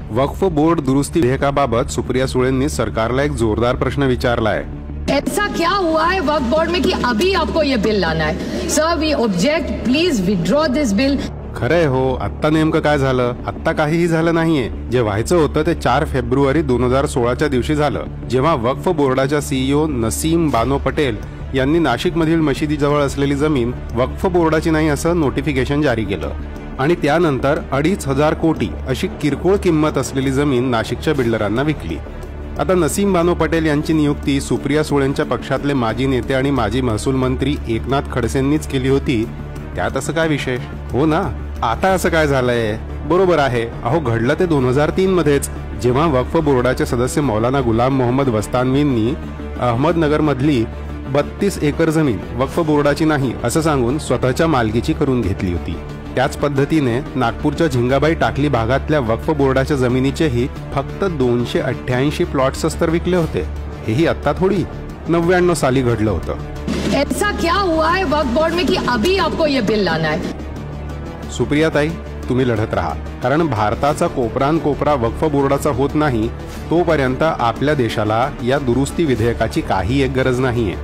वक्फ board दुरुस्ती विधेयकाबाबत सुप्रिया सुळेंनी सरकारला एक जोरदार प्रश्न विचारलाय। ऐसा क्या हुआ है वक्फ बोर्ड में कि अभी आपको ये बिल लाना है? Sir, we object, please withdraw this bill. खरंय हो, आत्ता नेमकं काय झालं? आत्ता काहीही झालं नाहीये। जे व्हायचं होतं ते 4 फेब्रुवारी 2016च्या दिवशी झालं, जेव्हा वक्फ बोर्डाच्या सीईओ नसीम बानो पटेल यांनी नाशिकमधील मशिदीजवळ असलेली जमीन वक्फ बोर्डाची नाही असं नोटिफिकेशन जारी केलं आणि त्यानंतर 2,500 कोटी अशी किरकोळ किंमत असलेली जमीन नाशिकच्या बिल्डरांना विकली। आता नसीम बानो पटेल यांची नियुक्ती सुप्रिया सुळेंच्या पक्षातले माजी नेते आणि माजी महसूल मंत्री एकनाथ खडसेंनीच केली होती। त्यात असं काय विशेष? हो ना, आता असं काय झालंय? बरोबर आहे, अहो घडलं ते 2003 मध्येच, जेव्हा वक्फ बोर्डाचे सदस्य मौलाना गुलाम मोहम्मद वस्तानवींनी अहमदनगर मधली 32 एकर जमीन वक्फ बोर्डाची नाही असं सांगून स्वतःच्या मालकीची करून घेतली होती। त्याच पद्धतीने नागपूरच्या झिंगाबाई टाकली भागातल्या वक्फ बोर्डाच्या जमिनीचेही फक्त 288 प्लॉट्स तर विकले होते। हेही आता थोडी 99 साली घडलं होतं। ऐसा क्या हुआ है वक्फ बोर्ड में कि अभी आपको ये बिल लाना है? सुप्रियाताई, तुम्ही लढत राहा, कारण भारताचा कोपरान कोपरा वक्फ बोर्डाचा होत नाही तोपर्यंत आपल्या देशाला या दुरुस्ती विधेयकाची काही एक गरज नाहीये।